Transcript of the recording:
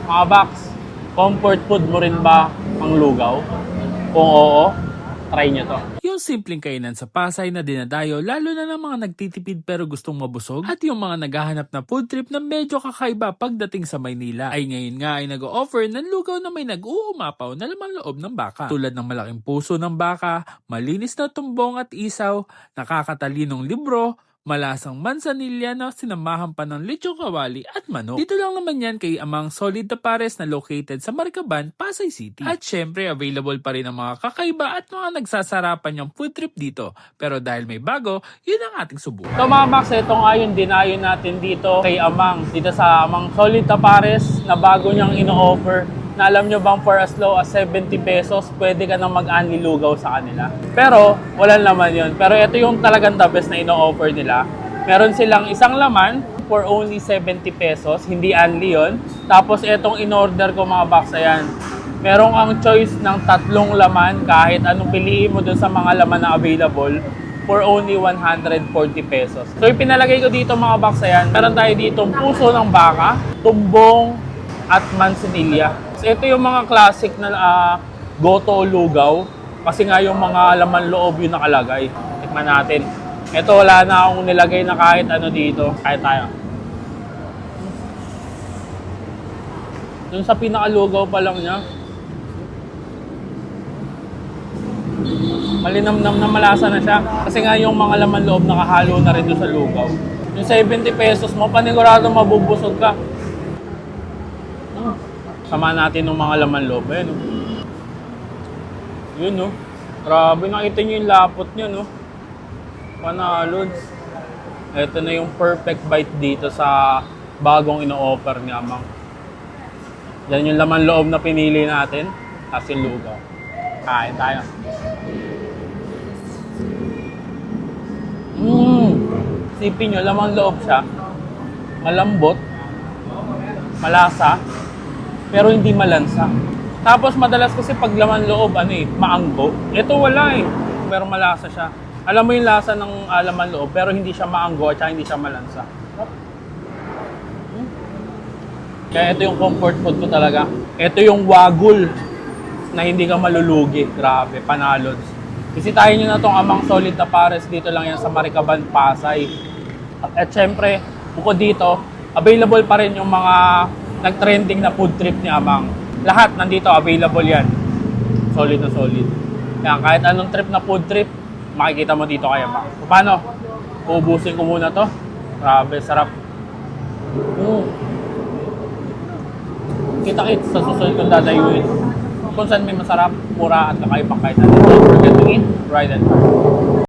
Mga box, comfort food mo rin ba ang lugaw? Kung oo, try nyo to. Yung simpleng kainan sa Pasay na dinadayo lalo na ng mga nagtitipid pero gustong mabusog at yung mga naghahanap na food trip na medyo kakaiba pagdating sa Maynila ay ngayon nga ay nag-o-offer ng lugaw na may nag-uumapaw na laman loob ng baka. Tulad ng malaking puso ng baka, malinis na tumbong at isaw, nakakatalinong libro, malasang mansanilya na sinamahan pa ng lechong kawali at manok. Dito lang naman yan kay Amang Solid Tapares na located sa Maricaban, Pasay City. At syempre available pa rin ang mga kakaiba at mga nagsasarapan yung food trip dito. Pero dahil may bago, yun ang ating subukan. So mga box, ito nga yung dinayo natin dito kay Amang. Dito sa Amang Solid Tapares na bago niyang ino-offer. Na alam nyo bang for as low as 70 pesos, pwede ka nang mag-unli lugaw sa kanila. Pero, wala naman yun. Pero ito yung talagang the best na ino-offer nila. Meron silang isang laman for only 70 pesos. Hindi unli yun. Tapos itong in-order ko mga box, ayan. Meron kang choice ng 3 laman kahit anong piliin mo dun sa mga laman na available for only 140 pesos. So yung pinalagay ko dito mga box, ayan. Meron tayo dito puso ng baka, tumbong, at mansinilya. So ito yung mga classic na goto lugaw kasi nga yung mga laman loob yung nakalagay. Tikman natin. Ito wala na akong nilagay na kahit ano dito. Kahit tayo. Dun sa pinakalugaw pa lang niya. Malinamnam na malasa na siya. Kasi nga yung mga laman loob nakahalo na rin doon sa lugaw. Yung 70 pesos mo, panigurado mabubusog ka. Sama natin ng mga laman loob. Ayan, no? Yun, no? Grabe, nakita nyo yung lapot nyo, no? Panalods. Ito na yung perfect bite dito sa bagong ino-offer ni Amang. Yan yung laman loob na pinili natin. Tapos yung lugaw. Kain tayo. Sipin nyo, laman loob siya. Malambot. Malasa. Pero hindi malansa. Tapos madalas kasi pag laman loob, maanggo. Ito wala eh. Pero malasa siya. Alam mo yung lasa ng laman loob, pero hindi siya maanggo at hindi siya malansa. Kaya ito yung comfort food ko talaga. Ito yung wagul na hindi ka malulugi. Grabe, panalods. Bisitahin nyo na itong Amang Solid Tapares. Dito lang yan sa Maricaban, Pasay. At syempre, bukod dito, available pa rin yung mga nag-trending na food trip ni Amang. Lahat nandito, available yan. Solid na solid. Kaya kahit anong trip na food trip, makikita mo dito kay Amang. So, paano? Uubusin ko muna to. Grabe, sarap. Kita-kits sa susunod kong dadayuin. Kung saan may masarap, mura at kakaibang kahit natin. Don't forget to eat, ride and buy.